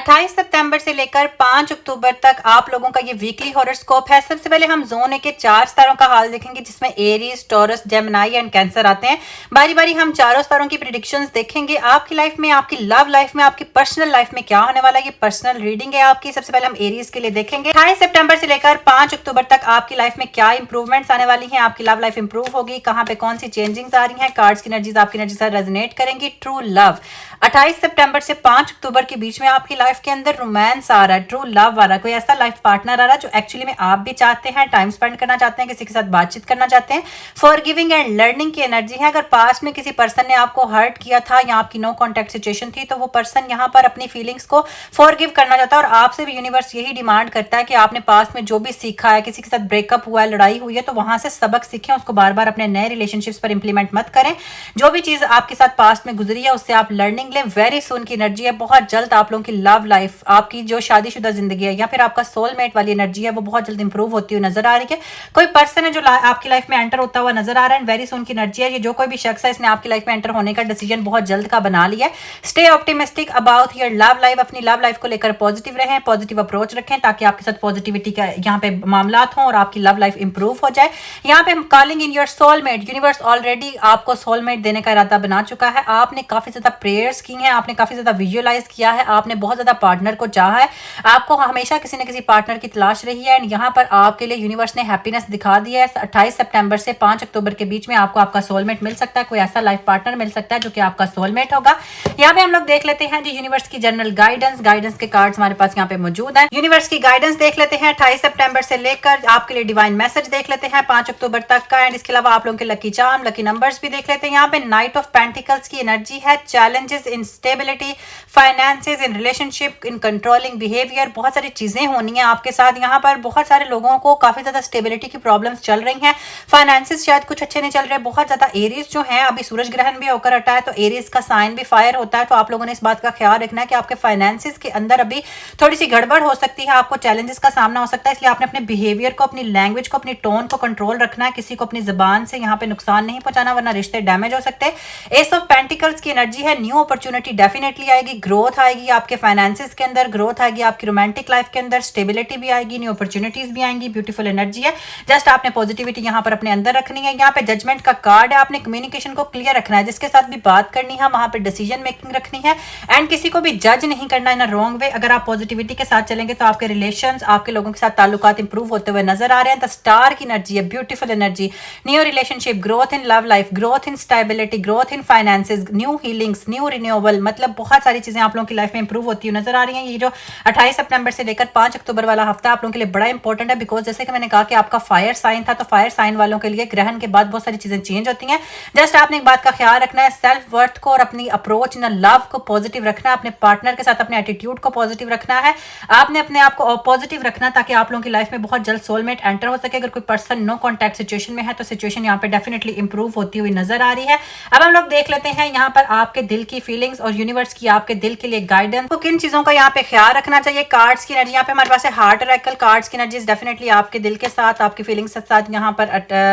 28 सितंबर से लेकर 5 अक्टूबर तक आप लोगों का ये वीकली हॉरोस्कोप है। सबसे पहले हम जोन ए के 4 सितारों का हाल देखेंगे, जिसमें Aries, taurus, Gemini and cancer आते हैं। बारी बारी हम चारों सितारों की प्रेडिक्शंस देखेंगे। आपकी लाइफ में, आपकी लव लाइफ में, आपकी पर्सनल लाइफ में क्या होने वाला है, ये पर्सनल रीडिंग है आपकी। सबसे पहले हम एरीज के लिए देखेंगे 28 सितंबर से लेकर 5 अक्टूबर तक आपकी लाइफ में क्या इंप्रूवमेंट्स आने वाली हैं, आपकी लव लाइफ इंप्रूव होगी, कहां पे कौन सी चेंजिंग्स आ रही हैं। कार्ड्स की एनर्जीज आपकी एनर्जी से रेजोनेट करेंगी। ट्रू लव 28 सितंबर से 5 अक्टूबर के बीच में आपकी लाइफ के अंदर रोमांस आ रहा है, ट्रू लव आ रहा है, कोई ऐसा लाइफ पार्टनर आ रहा है जो एक्चुअली में आप भी चाहते हैं, टाइम स्पेंड करना चाहते हैं, किसी के साथ बातचीत करना चाहते हैं। फॉरगिविंग एंड लर्निंग की एनर्जी है। अगर पास्ट में किसी पर्सन ने आपको हर्ट किया था या आपकी नो कॉन्टेक्ट सिचुएशन थी, तो वो पर्सन यहाँ पर अपनी फीलिंग्स को फॉरगिव करना चाहता है और आपसे भी यूनिवर्स यही डिमांड करता है कि आपने पास्ट में जो भी सीखा है, किसी के साथ ब्रेकअप हुआ है, लड़ाई हुई है, तो वहां से सबक सीखें, उसको बार बार अपने नए रिलेशनशिप्स पर इंप्लीमेंट मत करें। जो भी चीज आपके साथ पास्ट में गुजरी है उससे आप लर्निंग लें। वेरी सुन की एनर्जी है, बहुत जल्द आप लोगों की लव लाइफ, आपकी जो शादीशुदा जिंदगी है या फिर आपका सोलमेट वाली एनर्जी है, वो बहुत जल्द इंप्रूव होती हुई नजर आ रही है। कोई पर्सन है जो आपकी लाइफ में एंटर होता हुआ नजर आ रहा है। वेरी सुन की एनर्जी है। ये जो कोई भी शख्स है, इसने आपकी लाइफ में एंटर होने का डिसीजन बहुत जल्द का बना लिया है। Stay optimistic about your love life. अपनी लव लाइफ को लेकर पॉजिटिव रहें, पॉजिटिव अप्रोच रखें, ताकि आपके साथ पॉजिटिविटी का यहाँ पे मामला हो और आपकी लव लाइफ इंप्रूव हो जाए। यहाँ पे हम calling in your soulmate. Universe already आपको सोलमेट देने का इरादा बना चुका है। आपने काफी ज्यादा प्रेयर्स की हैं, आपने काफी ज्यादा विजुअलाइज किया है, आपने बहुत ज्यादा पार्टनर को चाहा है, आपको हमेशा किसी न किसी पार्टनर की तलाश रही है। एंड यहाँ पर आपके लिए यूनिवर्स ने हैप्पीनेस दिखा दिया है। 28 सितंबर से 5 अक्टूबर के बीच में आपको आपका सोलमेट मिल सकता है, कोई ऐसा लाइफ पार्टनर मिल सकता है जो कि आपका सोलमेट होगा। यहाँ पे हम लोग देख लेते हैं जी यूनिवर्स की जनरल गाइडेंस के कार्ड्स हमारे पास यहाँ पे मौजूद है। यूनिवर्स की गाइडेंस देख लेते हैं 28 सितंबर से लेकर आपके लिए डिवाइन मैसेज देख लेते हैं 5 अक्टूबर तक का। एंड इसके अलावा आप लोगों के लकी चार्म, लकी नंबर्स भी देख लेते हैं। यहाँ पे नाइट ऑफ पेंटिकल्स की एनर्जी है। Challenges in stability, finances, in relationship, in controlling behaviour, बहुत सारी चीजें होनी है आपके साथ। यहाँ पर बहुत सारे लोगों को काफी ज्यादा स्टेबिलिटी की प्रॉब्लम्स चल रही हैं। फाइनेंसेस शायद कुछ अच्छे नहीं चल रहे। बहुत ज्यादा एरीज जो है, अभी सूरज ग्रहण भी होकर हटा है, तो एरीज का साइन भी फायर होता है। तो आप लोगों ने इस बात का ख्याल रखना है कि आपके फाइनेंसेस के अंदर अभी थोड़ी सी गड़बड़ हो सकती है, आपको चैलेंजेस का सामना हो सकता है। इसलिए आपने अपने बिहेवियर को, अपनी लैंग्वेज को, अपनी टोन को कंट्रोल रखना है। किसी को अपनी जुबान से यहाँ पे नुकसान नहीं पहुंचाना, वरना रिश्ते डैमेज हो सकते हैं। एस ऑफ पेंटिकल्स की एनर्जी है। न्यू अपॉर्चुनिटी डेफिनेटली आएगी, ग्रोथ आएगी आपके फाइनेंसेस के अंदर, ग्रोथ आएगी आपकी रोमांटिक लाइफ के अंदर, स्टेबिलिटी भी आएगी, न्यू अपॉर्चुनिटीज भी आएंगी। ब्यूटीफुल एनर्जी है। जस्ट आपने पॉजिटिविटी यहाँ पर अपने अंदर रखनी है। यहाँ पे जजमेंट का कार्ड है। आपने कम्युनिकेशन को क्लियर रखना है, जिसके साथ भी बात करनी है वहां पे डिसीजन मेकिंग रखनी है। एंड किसी को भी जज नहीं करना इन अ रॉन्ग वे। अगर आप पॉजिटिविटी के साथ चलेंगे तो आपके रिलेशंस, आपके लोगों के साथ ताल्लुकात इंप्रूव होते हुए नजर आ रहे हैं। द स्टार की एनर्जी है। Beautiful energy, new relationship, growth in love life, growth in stability, growth in finances, new healings, new renewal, मतलब बहुत सारी चीजें आप लोगों की लाइफ में इंप्रूव होती हुई नजर आ रही हैं। ये जो 28 सितंबर से लेकर 5 अक्टूबर वाला हफ्ता आप लोगों के लिए बड़ा इंपॉर्टेंट है, बिकॉज जैसे कि मैंने कहा कि आपका फायर साइन था, तो फायर साइन वालों के लिए ग्रहण के बाद बहुत सारी चीजें चेंज होती हैं। जस्ट आपने एक बात का ख्याल रखना है, सेल्फ वर्थ को और अपनी अप्रोच इन लव को पॉजिटिव रखना है। अपने पार्टनर के साथ अपने एटीट्यूड को पॉजिटिव रखना है। आपने अपने आप को पॉजिटिव रखना, ताकि आप लोगों की लाइफ में बहुत जल्द सोलमेट एंटर हो सके। अगर कोई पर्सन नो कॉन्टैक्ट सिचुएशन में है, तो सिचुएशन यहाँ पे डेफिनेटली इंप्रूव होती हुई नजर आ रही है। अब हम लोग देख लेते हैं यहाँ पर आपके दिल की फीलिंग्स और यूनिवर्स की आपके दिल के लिए गाइडेंस को किन चीजों का यहाँ पे ख्याल रखना चाहिए। कार्ड्स की एनर्जी यहाँ पे हमारे पास है हार्ट ऑरेकल। कार्ड्स की एनर्जी डेफिनेटली आपके दिल के साथ, आपकी फीलिंग्स के साथ यहाँ पर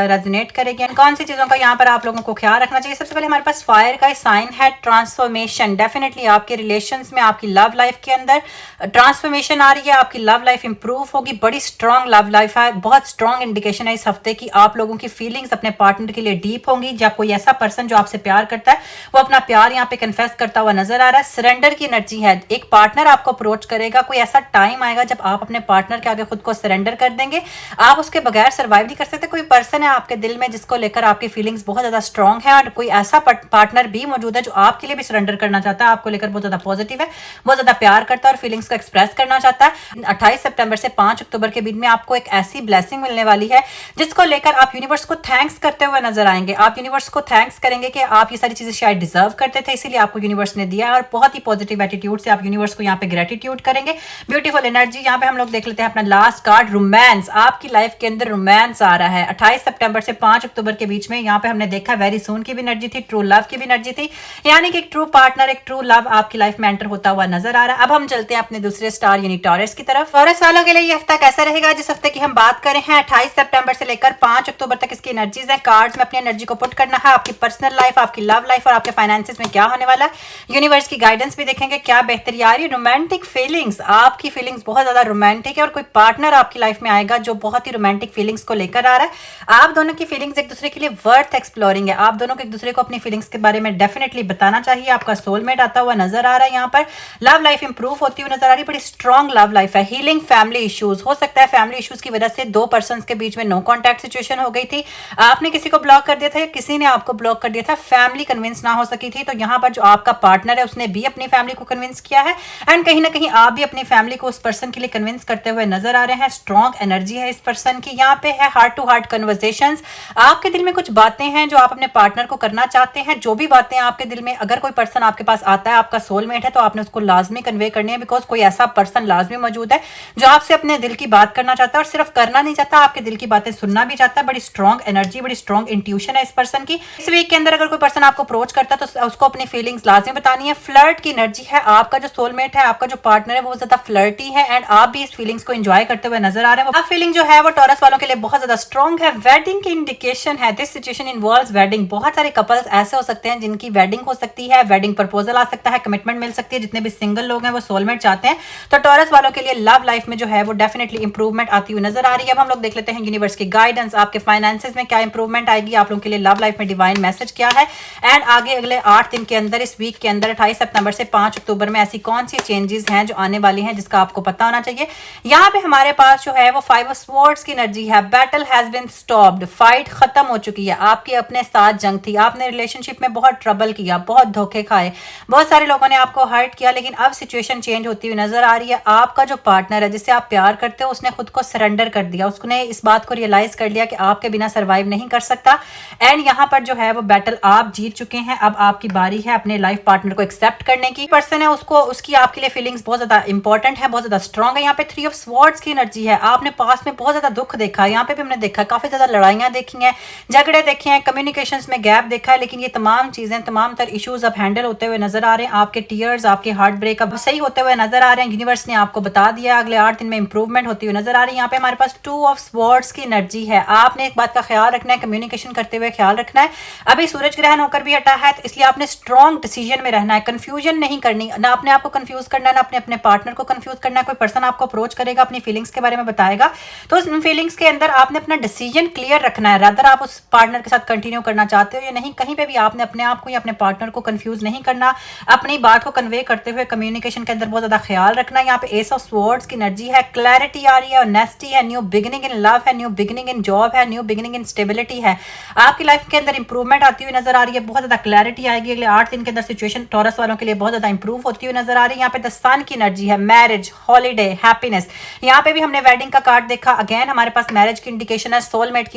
रेजोनेट करेगी। कौन सी चीजों का यहाँ पर आप लोगों को ख्याल रखना चाहिए। सबसे पहले हमारे पास फायर का साइन है, ट्रांसफॉर्मेशन। डेफिनेटली आपके रिलेशंस में, आपकी लव लाइफ के अंदर ट्रांसफॉर्मेशन आ रही है। आपकी लव लाइफ इंप्रूव होगी, बड़ी स्ट्रॉन्ग लव लाइफ है। बहुत स्ट्रॉन्ग इंडिकेशन है इस हफ्ते की। आप लोगों की फीलिंग्स अपने पार्टनर के लिए डीप होंगी। जब कोई ऐसा पर्सन जो आपसे प्यार करता है, वो अपना प्यार यहाँ पे कन्फेस करता हुआ नजर आ रहा है। सरेंडर की एनर्जी है। एक पार्टनर आपको अप्रोच करेगा, कोई ऐसा टाइम आएगा जब आप अपने पार्टनर के आगे खुद को सरेंडर कर देंगे। आप उसके बगैर सर्वाइव नहीं कर सकते। कोई पर्सन है आपके दिल में जिसको लेकर आपकी फीलिंग्स बहुत ज्यादा स्ट्रॉन्ग है, और कोई ऐसा पार्टनर भी मौजूद है जो आपके लिए भी सरेंडर करना चाहता है, आपको लेकर बहुत ज्यादा पॉजिटिव है, बहुत ज्यादा प्यार करता है और फीलिंग्स को एक्सप्रेस करना चाहता है। 28 सितंबर से 5 अक्टूबर के बीच में आपको एक ऐसी ब्लेसिंग मिलने वाली है जिसको लेकर आप यूनिवर्स को थैंक्स करते हुए नजर आएंगे। आप यूनिवर्स को थैंक्स करेंगे कि आप ये सारी चीजें शायद डिजर्व करते थे, इसीलिए आपको यूनिवर्स ने दिया है, और बहुत ही पॉजिटिव एटीट्यूड से आप यूनिवर्स को यहाँ पे ग्रेटिट्यूड करेंगे। Beautiful energy. यहाँ पे हम लोग देख लेते हैं अपना लास्ट कार्ड, रोमांस। आपकी लाइफ के अंदर रोमांस आ रहा है 28 सितंबर से 5 अक्टूबर के बीच में। यहाँ पे हमने देखा वेरी सून की भी एनर्जी थी, ट्रू लव की भी एनर्जी थी, यानी कि एक ट्रू पार्टनर, एक ट्रू लव आपकी लाइफ में एंटर होता हुआ नजर आ रहा है। अब हम चलते हैं अपने दूसरे स्टार यानी टॉरस की तरफ। टॉरस वालों के लिए ये हफ्ता कैसा रहेगा, जिस हफ्ते की हम बात करें हैं 28 सितंबर से लेकर 5 अक्टूबर तक इसकी एनर्जीज है। कार्ड्स में अपनी एनर्जी को पुट करना है। आपकी पर्सनल लाइफ, आपकी लव लाइफ और आपके फाइनेंसेस में क्या होने वाला है, है। यूनिवर्स की गाइडेंस भी देखेंगे क्या बेहतरी आ रही है। रोमांटिक फीलिंग्स, आपकी फीलिंग्स बहुत ज्यादा रोमांटिक है और कोई पार्टनर आपकी लाइफ में आएगा जो बहुत ही रोमांटिक फीलिंग्स को लेकर आ रहा है। आप दोनों की फीलिंग्स एक दूसरे के लिए वर्थ एक्सप्लोरिंग है। आप दोनों को एक दूसरे को अपनी फीलिंग्स के बारे में डेफिनेटली बताना चाहिए। आपका सोलमेट आता हुआ नजर आ रहा है। यहाँ पर लव लाइफ इंप्रूव होती हुई नजर आ रही है। बड़ी स्ट्रॉन्ग लव लाइफ है। हीलिंग फैमिली इश्यूज, हो सकता है फैमिली इश्यूज की वजह से दो पर्सन के बीच में नो कॉन्टैक्ट सिचुएशन हो गई थी। आपने किसी को ब्लॉक कर दिया था या किसी ने आपको ब्लॉक कर दिया था, फैमिली कन्विंस ना हो सकी थी। तो यहाँ पर जो आपका पार्टनर है उसने भी अपनी फैमिली को कन्विंस किया है एंड कहीं ना कहीं आप भी अपनी फैमिली को उस पर्सन के लिए कन्विंस करते हुए नजर आ रहे हैं। स्ट्रॉन्ग एनर्जी है इस पर्सन की। यहाँ पे है हार्ट टू हार्ट कन्वर्सेशंस। आपके दिल में कुछ बातें हैं जो आप अपने पार्टनर को करना चाहते हैं। जो भी बातें आपके दिल में, अगर कोई पर्सन आपके पास आता है, आपका सोलमेट है, तो आपने उसको लाजमी कन्वे करनी है, बिकॉज कोई ऐसा पर्सन लाजमी मौजूद है जो आपसे अपने दिल की बात करना चाहता है और सिर्फ करना नहीं चाहता, आपके दिल की बातें सुनना भी चाहता है। बड़ी स्ट्रॉन्ग एनर्जी, बड़ी स्ट्रॉन्ग इंट्यूशन है इस पर्सन की। इस वीक के अंदर अगर कोई पर्सन आपको अप्रोच करता है तो उसको अपनी फीलिंग्स लाजमी बतानी है। फ्लर्ट की एनर्जी है। आपका जो सोलमेट है, आपका जो पार्टनर है, वो ज्यादा फ्लर्टी है एंड आप भी इस फीलिंग्स को एंजॉय करते हुए नजर आ रहे हैं। आप फीलिंग जो है वो टॉरस वालों के लिए बहुत ज्यादा स्ट्रॉन्ग है। वेडिंग की इंडिकेशन है। This situation involves wedding. बहुत सारे कपल्स ऐसे हो सकते हैं जिनकी वेडिंग हो सकती है, वेडिंग प्रपोजल आ सकता है, कमिटमेंट मिल सकती है। जितने भी सिंगल लोग हैं वो सोलमेट चाहते हैं, तो टॉरस वालों के लिए लव लाइफ में जो है वो डेफिनेटली इंप्रूवमेंट आती हुई नजर आ रही है। अब हम लोग देख लेते हैं यूनिवर्स की गाइडेंस, आपके फाइनेंसेस में क्या इंप्रूवमेंट आएगी, आप लोगों के लिए लव लाइफ में डिवाइन मैसेज क्या है एंड आगे अगले 8 दिन के अंदर, इस वीक के अंदर 28 सितंबर से 5 अक्टूबर में ऐसी कौन सी चेंजेस हैं जो आने वाली हैं जिसका आपको पता होना चाहिए। यहाँ पे हमारे पास जो है वो 5 ऑफ स्वॉर्ड्स की एनर्जी है। Battle has been stopped, fight खत्म हो चुकी है। आपकी अपने साथ जंग थी, आपने रिलेशनशिप में बहुत ट्रबल किया, बहुत धोखे खाए, बहुत सारे लोगों ने आपको हर्ट किया, लेकिन अब सिचुएशन चेंज होती हुई नजर आ रही है। आपका जो पार्टनर है जिससे आप प्यार करते हो, उसने खुद को सरेंडर कर दिया। उसने इस बात को रियलाइज कर लिया कि आपके बिना सर्वाइव नहीं कर सकता एंड यहाँ पर जो है वो बैटल आप जीत चुके हैं। अब आपकी बारी है अपने लाइफ पार्टनर को एक्सेप्ट करने की। पर्सन है उसको, उसकी आपके लिए फीलिंग्स बहुत ज्यादा इंपॉर्टेंट है, बहुत ज्यादा स्ट्रॉन्ग है। यहाँ पे 3 ऑफ स्वॉर्ड्स की एनर्जी है। आपने पास में बहुत ज्यादा दुख देखा है, यहाँ पे भी हमने देखा है, काफी ज्यादा लड़ाइयां देखी हैं, झगड़े देखे हैं, कम्युनिकेशंस में गैप देखा है, लेकिन ये तमाम चीजें, तमाम तर इश्यूज अब हैंडल होते हुए नजर आ रहे हैं। आपके टीयर्स, आपके हार्ट ब्रेक अब सही होते हुए नजर आ रहे हैं। यूनिवर्स ने आपको बता दिया, अगले 8 दिन में इंप्रूवमेंट होती हुई नजर आ रही है। यहाँ पे हमारे पास 2 ऑफ स्वॉर्ड्स की एनर्जी है। आपने एक बात का ख्याल रखना है, कम्युनिकेशन करते हुए ख्याल रखना है। अभी सूरज ग्रहण होकर भी हटा है, तो इसलिए आपने स्ट्रॉन्ग डिसीजन में रहना है, कंफ्यूजन नहीं करनी, ना अपने आप को कंफ्यूज करना है, ना अपने पार्टनर को कंफ्यूज करना है। कोई पर्सन आपको अप्रोच करेगा, अपनी फीलिंग्स के बारे में बताएगा, तो उस फीलिंग्स के अंदर आपने अपना डिसीजन क्लियर रखना है। रादर आप उस पार्टनर के साथ कंटिन्यू करना चाहते हो या नहीं, कहीं पे भी आपने अपने आप को या अपने पार्टनर को कंफ्यूज नहीं करना। अपनी बात को कन्वे करते हुए कम्युनिकेशन के अंदर बहुत ज्यादा ख्याल रखना है। यहाँ पे एस ऑफ स्वॉर्ड्स की एनर्जी है। क्लैरिटी आ रही है, ऑनेस्टी है, न्यू बिगिनिंग इन लव है, न्यू बिगिनिंग इन जॉब है, न्यू बिगिनिंग इन स्टेबिलिटी है। आपकी लाइफ के अंदर इंप्रूवमेंट आती हुई नजर आ रही है, बहुत ज्यादा क्लैरिटी आएगी। अगले 8 दिन के अंदर सिचुएशन टॉरस वालों के लिए बहुत ज्यादा इंप्रूव होती हुई नजर आ रही है। यहाँ पे द सन की एनर्जी है। Marriage, holiday, happiness. यहाँ पे भी हमने वेडिंग का कार्ड देखा, अगेन हमारे पास मैरिज की इंडिकेशन है, सोलमेट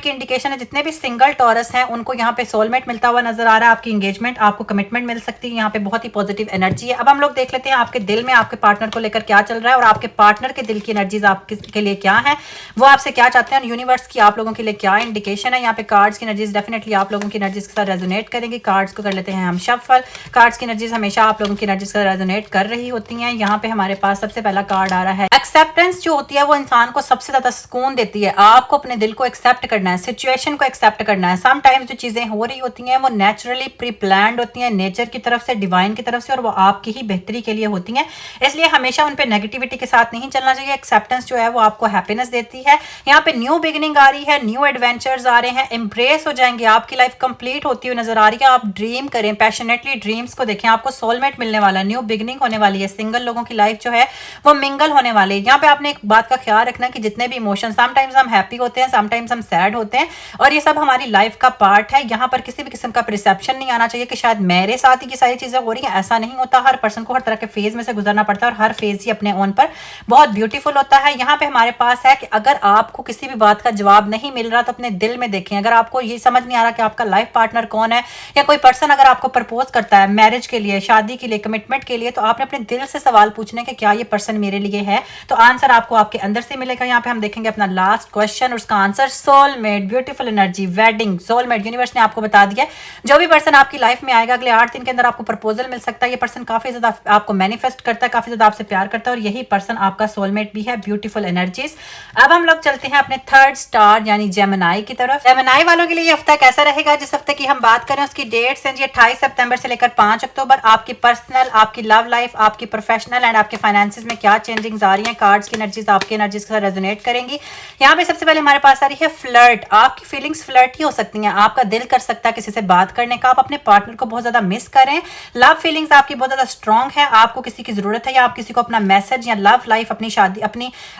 की इंडिकेशन है। जितने भी सिंगल टॉरस हैं उनको यहाँ पे सोलमेट मिलता हुआ नजर आ रहा है। आपकी एंगेजमेंट, आपको कमिटमेंट मिल सकती है। यहाँ पे बहुत ही पॉजिटिव एनर्जी है। अब हम लोग देख लेते हैं आपके दिल में आपके पार्टनर को लेकर क्या चल रहा है और आपके पार्टनर के दिल की एनर्जीज आपके लिए क्या है, वो आपसे क्या चाहते हैं, यूनिवर्स की आप लोगों के लिए क्या इंडिकेशन है। यहाँ पे कार्ड्स की एनर्जीज डेफिनेटली आप लोगों की एनर्जीज के साथ रेजोनेट करेंगी। कार्ड्स को कर लेते हैं हम शफल। कार्ड्स की एनर्जीज हमेशा आप लोगों की एनर्जीज का रेजोनेट कर रही होती हैं। यहाँ पे हमारे पास सबसे पहला कार्ड आ रहा है एक्सेप्टेंस। जो होती है वो इंसान को सबसे ज्यादा सुकून देती है। आपको अपने दिल को एक्सेप्ट करना है, सिचुएशन को एक्सेप्ट करना है। समटाइम्स जो चीजें हो रही होती हैं वो नेचुरली प्री प्लान्ड होती हैं, नेचर की तरफ से, डिवाइन की तरफ से, और वो आपकी ही बेहतरी के लिए होती हैं। इसलिए हमेशा उन पे नेगेटिविटी के साथ नहीं चलना चाहिए। एक्सेप्टेंस जो है वो आपको हैप्पीनेस देती है। यहाँ पे न्यू बिगिनिंग आ रही है, न्यू एडवेंचर्स आ रहे हैं, एम्ब्रेस हो जाएंगे, आपकी लाइफ कंप्लीट होती हुई नजर आ रही है। आप ड्रीम करें, पैशनेटली ड्रीम्स को देखें। आपको सोलमेट मिलने वाला है, न्यू बिगिनिंग होने वाली है। सिंगल लोगों की लाइफ जो है वो मिंगल होने वाली है। यहाँ पे आपने एक बात का ख्याल रखना है कि जितने भी इमोशन, समटाइम्स हम हैप्पी होते हैं, समटाइम्स हम सैड होते हैं, और ये सब हमारी लाइफ का पार्ट है। यहाँ पर किसी भी किस्म का परसेप्शन नहीं आना चाहिए कि शायद मेरे साथ ही ये सारी चीजें हो रही हैं। ऐसा नहीं होता। हर पर्सन को हर तरह के फेज में से गुजरना पड़ता है और हर फेज ही अपने ओन पर बहुत ब्यूटीफुल होता है। यहाँ पे हमारे पास है कि अगर आपको किसी भी बात का जवाब नहीं मिल रहा तो अपने दिल में देखें। अगर आपको ये समझ नहीं आ रहा कि आपका लाइफ पार्टनर कौन है, या कोई पर्सन अगर आपको प्रपोज करता है मैरिज के लिए, शादी के लिए, कमिटमेंट के लिए, तो आपने अपने दिल से सवाल पूछने कि क्या ये पर्सन मेरे लिए है, तो आंसर आपको आपके अंदर से मिलेगा। यहाँ पे हम देखेंगे अपना लास्ट क्वेश्चन और उसका answer soulmate, beautiful energy, wedding, soulmate. Universe ने आपको बता दिया जो भी पर्सन आपकी लाइफ में आएगा अगले 8 दिन के अंदर आपको प्रपोजल मिल सकता है। ये पर्सन काफी ज्यादा आपको मैनिफेस्ट करता है, काफी ज्यादा आपसे प्यार करता है, और यही पर्सन आपका सोलमेट भी है। Beautiful energies. अब हम लोग चलते हैं अपने थर्ड स्टार यानी जेमिनाई की तरफ। जेमिनाई वालों के लिए ये हफ्ता कैसा रहेगा, जिस हफ्ते की हम बात करें उसकी डेट्स हैं जी जी 28 सितंबर से लेकर 5 अक्टूबर आपकी पर्सनल, आपकी लव लाइफ, आपकी प्रोफेशनल एंड आपके फाइनेंसेस में क्या चेंजिंग्स आ रही हैं। कार्ड्स की एनर्जीज आपकी एनर्जीज के साथ रेजोनेट करेंगी। यहाँ पे सबसे पहले हमारे पास आ रही है फ्लर्ट। आपकी फीलिंग्स फ्लर्ट ही हो सकती हैं, आपका दिल कर सकता है किसी से बात करने का, आप अपने पार्टनर को बहुत ज्यादा मिस करें। लव फीलिंग्स आपकी बहुत ज्यादा स्ट्रॉन्ग है, आपको किसी की जरूरत है या आप किसी को अपना मैसेज या लव लाइफ, अपनी शादी,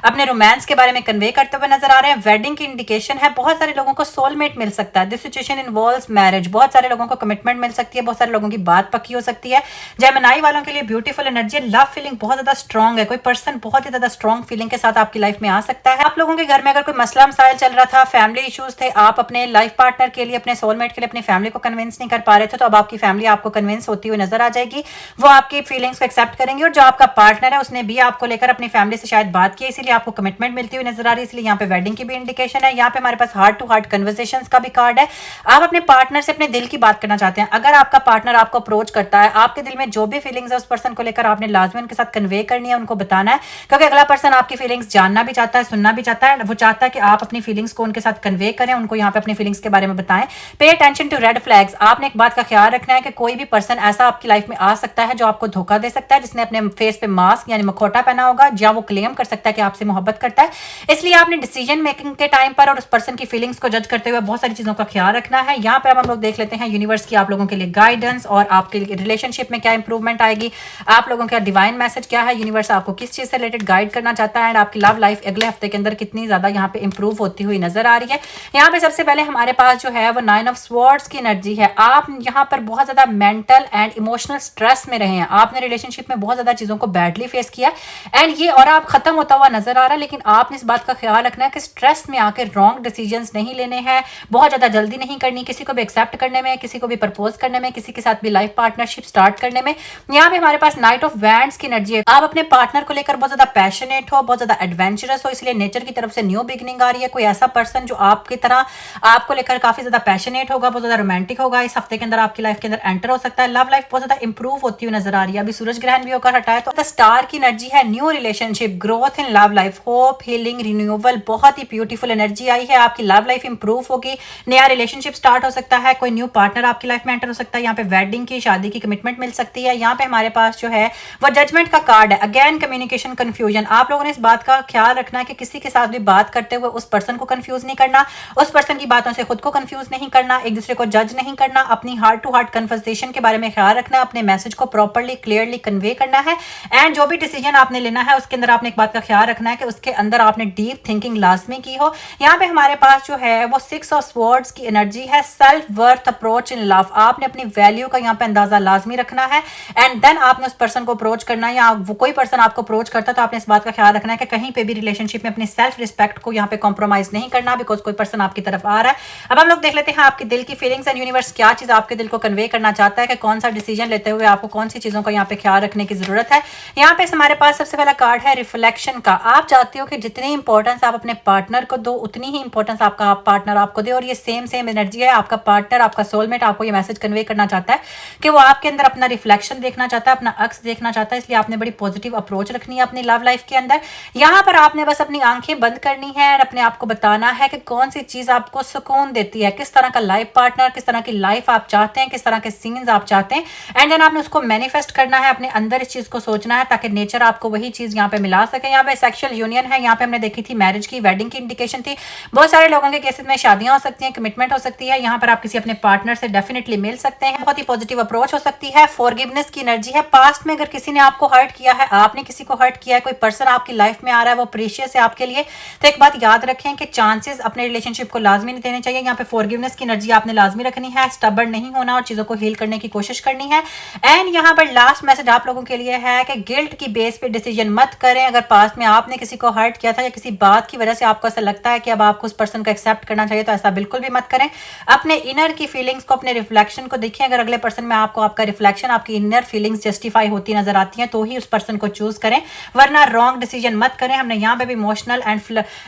अपने रोमांस के बारे में कन्वे करते हुए नजर आ रहे हैं। वेडिंग की इंडिकेशन है, बहुत सारे लोगों को सोलमेट मिल सकता है। दिस सिचुएशन इन्वॉल्व्स मैरिज, बहुत सारे लोगों को कमिटमेंट मिल सकती है, बहुत सारे लोगों की बात पक्की हो सकती है। जेमिनी वालों के लिए ब्यूटीफुल एनर्जी, लव फीलिंग बहुत ज्यादा स्ट्रॉन्ग है, कोई पर्सन बहुत ही ज्यादा स्ट्रॉन्ग फीलिंग के साथ आपकी लाइफ में आ सकता है। आप लोगों के घर में अगर कोई मसला मसाइल चल रहा था, फैमिली इश्यूज थे, आप अपने लाइफ पार्टनर के लिए, अपने सोलमेट के लिए अपनी फैमिली को कन्विंस नहीं कर पा रहे थे, तो अब आपकी फैमिली आपको कन्विंस होती हुई नजर आ जाएगी। वो आपकी फीलिंग्स को एक्सेप्ट करेंगे और जो आपका पार्टनर है उसने भी आपको लेकर अपनी फैमिली से शायद बात की, इसीलिए आपको कमिटमेंट मिलती हुई नजर आ रही है। इसलिए यहाँ पे वेडिंग की भी इंडिकेशन है। यहाँ पे हमारे पास हार्ट टू हार्ट कन्वर्सेशंस का भी कार्ड है। आप अपने पार्टनर से अपने दिल की बात करना चाहते हैं। अगर आपका पार्टनर आपको अप्रोच करता है, आपके दिल में जो भी फीलिंग्स है उस पर्सन को लेकर आपने लाजमी उनके साथ कन्वे करनी है, उनको बताना है, क्योंकि अगला पर्सन आपकी फीलिंग्स जानना भी चाहता है, सुनना भी चाहता है। वो चाहता है कि आप अपनी फीलिंग्स को उनके साथ कन्वे करें, उनको यहाँ पे अपनी फीलिंग्स के बारे में बताएं। Pay attention to red flags. आपने एक बात का ख्याल रखना है कि कोई भी पर्सन ऐसा आपकी लाइफ में आ सकता है जो आपको धोखा दे सकता है, जिसने अपने फेस पे मास्क यानी मखौटा पहना होगा, या वो क्लेम कर सकता है कि आपसे मोहब्बत करता है। इसलिए आपने डिसीजन मेकिंग के टाइम पर और उस पर्सन की फीलिंग्स को जज करते हुए बहुत सारी चीजों का ख्याल रखना है। यहाँ पर हम लोग देख लेते हैं यूनिवर्स की आप लोगों के लिए गाइडेंस और आपके रिलेशनशिप में क्या इंप्रूवमेंट आएगी, आप लोगों का डिवाइन मैसेज क्या है, यूनिवर्स आपको किस चीज से रिलेटेड गाइड करना चाहता है, एंड आपकी लव लाइफ अगले हफ्ते के अंदर कितनी ज्यादा यहाँ पे इंप्रूव होती हुई नजर आ रही है। यहाँ पे सबसे पहले हमारे पास जो है वो 9 ऑफ स्वॉर्ड्स की एनर्जी है। आप यहाँ पर बहुत ज्यादा मेंटल एंड इमोशनल स्ट्रेस में रहे हैं, आपने रिलेशनशिप में बहुत ज्यादा चीजों को बैडली फेस किया एंड ये और आप खत्म होता हुआ नजर आ रहा है। लेकिन आपने इस बात का ख्याल रखना है कि स्ट्रेस में आकर रॉन्ग डिसीजंस नहीं लेने हैं, बहुत ज्यादा जल्दी नहीं करनी किसी को भी एक्सेप्ट करने में, किसी को भी प्रपोज करने में, किसी के साथ भी लाइफ पार्टनरशिप स्टार्ट करने में। यहाँ पे हमारे पास नाइट ऑफ वैंड्स की एनर्जी है। आप अपने पार्टनर को लेकर बहुत ज्यादा पैशनेट हो, बहुत ज्यादा एडवेंचरस हो, इसलिए नेचर की तरफ से न्यू बिगिनिंग आ रही है। कोई ऐसा पर्सन जो आपकी तरह आपको लेकर काफी ज्यादा पैशनेट होगा, बहुत ज्यादा रोमांटिक होगा, इस हफ्ते के अंदर आपकी लाइफ के अंदर एंटर हो सकता है। लव लाइफ बहुत ज्यादा इंप्रूव होती हुई नजर आ रही है। अभी सूरज ग्रहण भी होकर हटा है, तो द स्टार की एनर्जी है new relationship, growth in love life, hope, healing, renewal, बहुत ही ब्यूटीफुल एनर्जी आई है। आपकी लव लाइफ इंप्रूव होगी, नया रिलेशनशिप स्टार्ट हो सकता है, कोई न्यू पार्टनर आपकी लाइफ में एंटर हो सकता है। यहाँ पे वेडिंग की, शादी की कमिटमेंट मिल सकती है। यहाँ पे हमारे पास जो है वो जजमेंट का कार्ड है। अगेन कम्युनिकेशन कंफ्यूजन, आप लोगों ने इस बात का ख्याल रखना है कि किसी के साथ भी बात करते हुए उस पर्सन को कंफ्यूज नहीं करना, उस पर्सन की बातों से खुद को कंफ्यूज नहीं करना, एक दूसरे को जज नहीं करना, अपनी हार्ट टू हार्ट कन्वर्सेशन के बारे में ख्याल रखना, अपने मैसेज को प्रॉपर्ली क्लियरली कन्वे करना है। एंड जो भी डिसीजन आपने लेना है उसके अंदर आपने एक बात का ख्याल रखना है कि उसके अंदर आपने डीप थिंकिंग लाजमी की हो। यहाँ पे हमारे पास जो है वो 6 ऑफ स्वॉर्ड्स की एनर्जी है, self worth approach in love. आपने अपनी वैल्यू का यहाँ पे अंदाजा लाजमी रखना है एंड देन आपने उस पर्सन को अप्रोच करना है, या वो कोई पर्सन आपको अप्रोच करता है तो आपने इस बात का ख्याल रखना है कि कहीं पे भी रिलेशनशिप में अपनी सेल्फ रिस्पेक्ट को यहाँ पे कॉम्प्रोमाइज नहीं करना, बिकॉज कोई पर्सन आपकी तरफ आ रहा है। अब हम लोग देख लेते हैं आपके दिल की फीलिंग्स एंड यूनिवर्स क्या चीज आपके दिल को कन्वे करना चाहता है कि कौन सा डिसीजन लेते हुए आपको कौन सी चीजों का यहाँ पे ख्याल रखने की जरूरत है। यहाँ पे हमारे पास सबसे पहला कार्ड है रिफ्लेक्शन का। आप चाहते हो कि जितनी इंपॉर्टेंस आप अपने पार्टनर को दो उतनी ही इंपॉर्टेंस आपका पार्टनर आपको दे, और ये सेम एनर्जी है। आपका पार्टनर, आपका सोलमेट आपको ये मैसेज कन्वे करना चाहता है कि वो आपके अंदर अपना रिफ्लेक्शन देखना चाहता है, अपना अक्स देखना चाहता है, इसलिए आपने बड़ी पॉजिटिव अप्रोच रखनी है अपनी लव लाइफ के अंदर। यहाँ पर आपने बस अपनी आंखें बंद करनी है और अपने आप को बताना है कि कौन सी चीज आपको सुकून देती है, किस तरह का लाइफ पार्टनर, किस तरह की लाइफ आप चाहते हैं, किस तरह के सीन्स आप चाहते हैं, एंड देन आपने उसको मैनिफेस्ट करना है, अपने अंदर इस चीज को सोचना है ताकि नेचर आपको वही चीज यहाँ पे मिला सके। यहाँ पे सेक्सुअल यूनियन है, यहाँ पे हमने देखी थी मैरिज की, वेडिंग की इंडिकेशन थी। बहुत सारे लोगों के केसेस में शादियां हो सकती हैं, कमिटमेंट हो सकती है। यहाँ पर आप किसी अपने पार्टनर से डेफिनेटली मिल सकते हैं, बहुत ही पॉजिटिव अप्रोच हो सकती है। फॉरगिवनेस की एनर्जी है। पास्ट में अगर किसी ने आपको हर्ट किया है, आपने किसी को हर्ट किया है, कोई पर्सन आपकी लाइफ में आ रहा है वो प्रीशियस है आपके लिए, तो एक बात याद रखें कि चांसेस अपने रिलेशनशिप को लाजमी नहीं देने चाहिए। यहाँ पे फॉरगिवनेस की एनर्जी आपने लाजमी रखनी है, स्टबर्न नहीं होना और चीजों को हील करने की कोशिश करनी है। एंड यहाँ पर लास्ट मैसेज आप लोगों के लिए है कि गिल्ट की बेस पे डिसीजन मत करें। अगर पास्ट में आपने किसी को हर्ट किया था या किसी बात की वजह से आपको ऐसा लगता है कि अब आपको उस पर्सन को एक्सेप्ट करना चाहिए, तो ऐसा बिल्कुल भी मत करें। अपने इनर की फीलिंग्स को, अपने रिफ्लेक्शन को देखिए। अगर अगले पर्सन में आपको आपका रिफ्लेक्शन, आपकी इनर फीलिंग्स जस्टिफाई होती नजर आती हैं तो ही उस पर्सन को चूज करें, वरना रॉन्ग डिसीजन मत करें। हमने यहाँ पे भी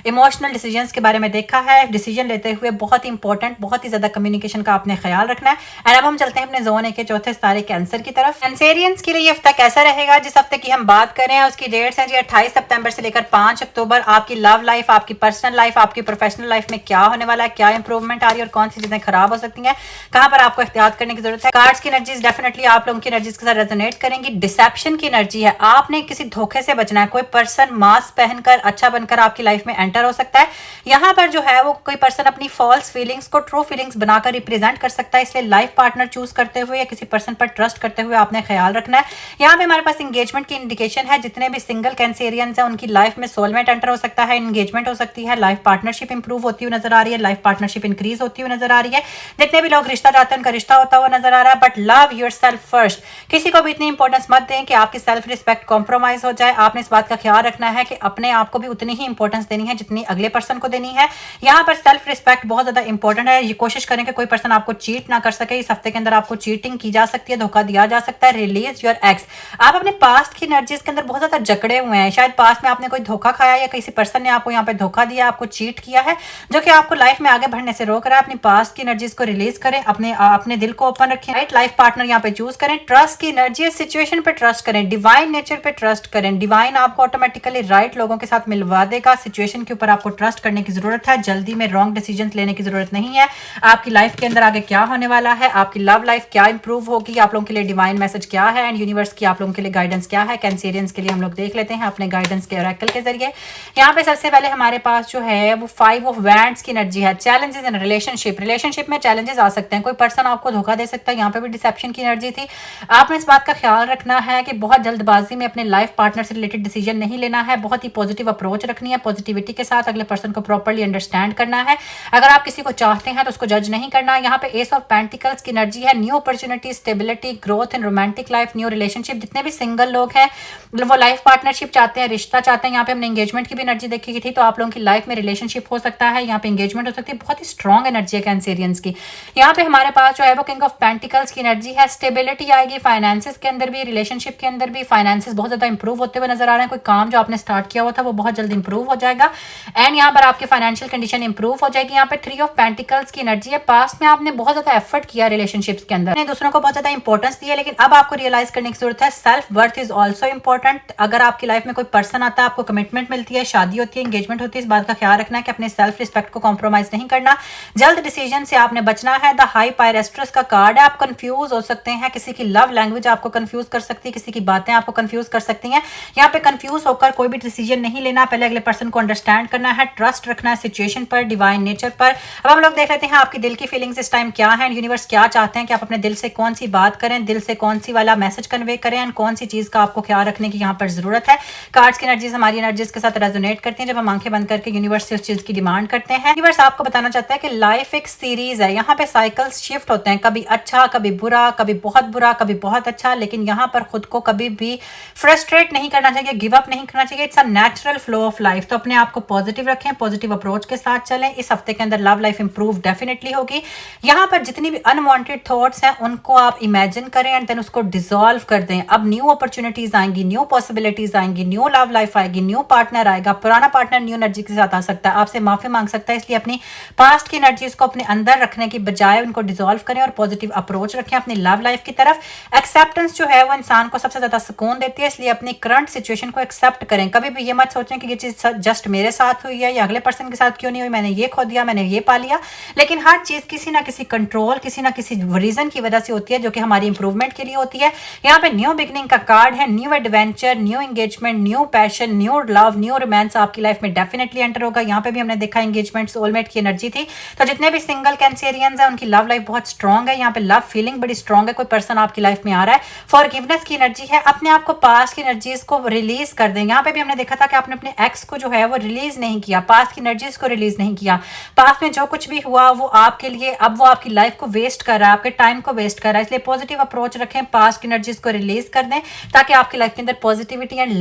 इमोशनल डिसीजंस के बारे में देखा है। डिसीजन लेते हुए बहुत ही इंपॉर्टेंट, बहुत ही ज्यादा कम्युनिकेशन का आपने ख्याल रखना है। एंड अब हम चलते हैं अपने जोन के चौथे सितारे कैंसर की तरफ। कैंसेरियंस के लिए ये हफ्ता कैसा रहेगा? जिस हफ्ते की हम बात करें उसकी डेट्स है जी 28 सितंबर से लेकर 5 अक्टूबर। आपकी लव लाइफ, आपकी पर्सनल लाइफ, आपकी प्रोफेशनल लाइफ में क्या होने वाला है, क्या इंप्रूवमेंट आ रही है और कौन सी चीजें खराब हो सकती हैं, कहां पर आपको याद करने की जरूरत है। कार्ड्स की एनर्जीज डेफिनेटली आप लोगों की एनर्जीज के साथ रेजोनेट करेंगी। डिसेप्शन की एनर्जी है, आपने किसी धोखे से बचना है। कोई पर्सन मास्क पहनकर अच्छा बनकर आपकी लाइफ में एंटर हो सकता है। यहाँ पर जो है वो कोई पर्सन अपनी फॉल्स फीलिंग्स को ट्रू फीलिंग्स बनाकर रिप्रेजेंट कर सकता है, इसलिए लाइफ पार्टनर चूज करते हुए या किसी पर्सन पर ट्रस्ट करते हुए आपने ख्याल रखना है। यहाँ पे हमारे पास एंगेजमेंट की इंडिकेशन है, जितने भी सिंगल कैंसेरियंस हैं उनकी लाइफ में सोलमेट एंटर हो सकता है, एंगेजमेंट हो सकती है, लाइफ पार्टनरशिप इंप्रूव होती हुई नजर आ रही है, लाइफ पार्टनरशिप इंक्रीज होती हुई नजर आ रही है। जितने भी लोग रिश्ता चाहते हैं उनका रिश्ता होता हुआ नजर आ रहा है। बट लव योरसेल्फ फर्स्ट, किसी को भी इतनी इंपॉर्टेंस मत दें कि आपकी सेल्फ रिस्पेक्ट कॉम्प्रोमाइज हो जाए। आपने इस बात का ख्याल रखना है कि अपने आप को भी उतनी ही इंपॉर्टेंस देनी है जितनी अगले पर्सन को देनी है। यहाँ पर सेल्फ रिस्पेक्ट बहुत ज्यादा इंपॉर्टेंट है। ये कोशिश करें कि कोई पर्सन आपको चीट ना कर सके। इस हफ्ते के अंदर आपको चीटिंग की जा सकती है, धोखा दिया जा सकता है। रिलीज योर एक्स, आप अपने पास्ट की एनर्जीज के अंदर बहुत ज्यादा जकड़े हुए हैं। शायद पास्ट में आपने कोई धोखा खाया या किसी पर्सन ने आपको यहाँ पे धोखा दिया, आपको चीट किया है, जो कि आपको लाइफ में आगे बढ़ने से रोक रहा है। अपनी पास्ट की एनर्जीज को रिलीज करें, अपने दिल को ओपन रखें, राइट लाइफ पार्टनर यहाँ पे चूज करें। ट्रस्ट की एनर्जी, सिचुएशन पे ट्रस्ट करें, डिवाइन नेचर पे ट्रस्ट करें। डिवाइन आपको ऑटोमेटिकली राइट लोगों के साथ मिलवा देगा। सिचुएशन के ऊपर आपको ट्रस्ट करने की जरूरत है, जल्दी में रॉन्ग डिसीजन लेने की जरूरत नहीं है। आपकी लाइफ के अंदर आगे क्या होने वाला है, आपकी लव लाइफ क्या इंप्रूव होगी, आप लोगों के लिए डिवाइन मैसेज क्या है एंड यूनिवर्स की आप लोगों के लिए गाइडेंस क्या है। कैंसेरियंस के लिए हम लोग देख लेते हैं अपने गाइडेंस के ऑरेकल के जरिए। यहाँ पे सबसे पहले हमारे पास जो है वो 5 ऑफ वैंड्स की एनर्जी है। चैलेंजेस इन रिलेशनशिप में चैलेंजेस आ सकते हैं, कोई पर्सन आपको धोखा दे सकता है। यहाँ पे भी डिसेप्शन की एनर्जी थी। आपने इस बात का ख्याल रखना है कि बहुत जल्दबाजी में अपने लाइफ पार्टनर से रिलेटेड डिसीजन नहीं लेना है, बहुत ही पॉजिटिव अप्रोच रखनी है, पॉजिटिविटी के साथ अगले पर्सन को प्रॉपर्ली अंडरस्टैंड करना है। अगर आप किसी को चाहते हैं तो उसको जज नहीं करना। यहाँ पे एस ऑफ पेंटिकल्स की एनर्जी है, new opportunity, stability, growth in romantic life, new relationship. जितने भी सिंगल लोग हैं वो लाइफ पार्टनरशिप चाहते हैं, रिश्ता चाहते हैं। यहाँ पे हमने एंगेजमेंट की भी एनर्जी देखी थी, तो आप लोगों की लाइफ में रिलेशनशिप हो सकता है, यहाँ पे एंगेजमेंट हो सकती है। बहुत ही स्ट्रॉन्ग एनर्जी है कैंसेरियंस की। यहाँ पे हमारे पास जो है वो किंग ऑफ पेंटिकल्स की एनर्जी है, स्टेबिलिटी आएगी फाइनेंसेस के अंदर भी, रिलेशनशिप के अंदर भी। फाइनेंसेस बहुत ज्यादा इंप्रूव होते हुए नजर आ रहे हैं। कोई काम जो आपने स्टार्ट किया हुआ था वो बहुत जल्दी इंप्रूव हो जाएगा एंड यहाँ पर आपकी फाइनेंशियल कंडीशन इंप्रूव हो जाएगी। यहाँ पे 3 ऑफ पेंटिकल्स की एनर्जी है। पास्ट में आपने बहुत ज्यादा एफर्ट किया रिलेशनशिप्स के अंदर, दूसरों को बहुत ज्यादा इंपॉर्टेंस दी है, लेकिन अब आपको रियलाइज करने की जरूरत है self worth is also important. अगर आपकी लाइफ में कोई पर्सन आता है, आपको कमिटमेंट मिलती है, शादी होती है, एंगेजमेंट होती है, इस बात का ख्याल रखना है कि अपने सेल्फ रिस्पेक्ट को कॉम्प्रोमाइज नहीं करना। जल्द डिसीजन से आपने बचना है। द हाई पायरेस्ट्रस का कार्ड है। आप कंफ्यूज हो सकते हैं, किसी की लव लैंग्वेज आपको कंफ्यूज कर सकती है, किसी की बातें आपको कंफ्यूज कर सकती हैं। यहाँ पे कंफ्यूज होकर कोई भी डिसीजन नहीं लेना, पहले अगले पर्सन को अंडरस्टैंड करना है, ट्रस्ट रखना है सिचुएशन पर, डिवाइन नेचर पर। अब हम लोग देख लेते हैं आपकी दिल की फीलिंग्स इस टाइम क्या है, यूनिवर्स क्या चाहते हैं कि आप अपने दिल से कौन सी बात करें, दिल से कौन सी वाला मैसेज कन्वे करें एंड कौन सी चीज का आपको ख्याल रखने की यहाँ पर जरूरत है। कार्ड्स की एनर्जीज हमारी एनर्जीज के साथ रेजोनेट करती हैं जब हम आंखें बंद करके यूनिवर्स से उस चीज की डिमांड करते हैं। यूनिवर्स आपको बताना चाहता है कि लाइफ एक सीरीज है, यहाँ पे साइकिल्स शिफ्ट होते हैं, कभी अच्छा, कभी बुरा, कभी बहुत अच्छा, लेकिन यहाँ पर खुद को कभी भी फ्रस्ट्रेट नहीं करना चाहिए, गिव अप नहीं करना चाहिए। It's a natural flow of life. तो अपने आप को पॉजिटिव रखें, पॉजिटिव अप्रोच के साथ चलें। इस हफ्ते के अंदर लव लाइफ इंप्रूव डेफिनेटली होगी। यहाँ पर जितनी भी अनवांटेड थॉट्स हैं उनको आप इमेजिन करें एंड देन उसको डिसॉल्व कर दें। अब न्यू अपॉर्चुनिटीज आएंगी, न्यू पॉसिबिलिटीज आएंगी, न्यू लव लाइफ आएगी, न्यू पार्टनर आएगा। पुराना पार्टनर न्यू एनर्जी के साथ आ सकता है, आपसे माफी मांग सकता है, इसलिए अपनी पास्ट की एनर्जीज को अपने अंदर रखने की बजाय उनको डिसॉल्व करें और पॉजिटिव अप्रोच रखें अपनी लव लाइफ की तरफ। एक्सेप्टेंस जो है वो इंसान को सबसे ज्यादा सुकून देती है, इसलिए अपनी करंट सिचुएशन को एक्सेप्ट करें। कभी भी ये मत सोचें कि ये चीज जस्ट मेरे साथ हुई है या अगले पर्सन के साथ क्यों नहीं हुई, मैंने ये खो दिया, मैंने ये पा लिया। लेकिन हर चीज किसी ना किसी कंट्रोल, किसी ना किसी रीजन की वजह से होती है, जो कि हमारी इंप्रूवमेंट के लिए होती है। यहाँ पे न्यू बिगनिंग का कार्ड है, new adventure, new engagement, new passion, new love, new romance आपकी लाइफ में डेफिनेटली एंटर होगा। यहाँ पे भी हमने देखा एंगेजमेंट सोलमेट की एनर्जी थी। तो जितने भी सिंगल कैंसेरियंस हैं उनकी लव लाइफ बहुत स्ट्रॉन्ग है, यहाँ पे लव फीलिंग बड़ी स्ट्रॉन्ग है। कोई पर्सन आपकी लाइफ में आ रहा है। फॉरगिवनेस की एनर्जी है, अपने आप को पास्ट की एनर्जीज को रिलीज कर दें। यहाँ पे भी हमने देखा था कि आपने अपने एक्स को जो है वो रिलीज नहीं किया, पास्ट की एनर्जीज को रिलीज नहीं किया। पास्ट में जो कुछ भी हुआ वो आपके लिए, अब वो आपकी लाइफ को वेस्ट कर रहा है, आपके टाइम को वेस्ट कर रहा है। इसलिए पॉजिटिव अप्रोच रखें, पास्ट की एनर्जीज को रिलीज कर दें ताकि आपकी लाइफ के अंदर positivity and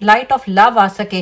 light of love आ सके।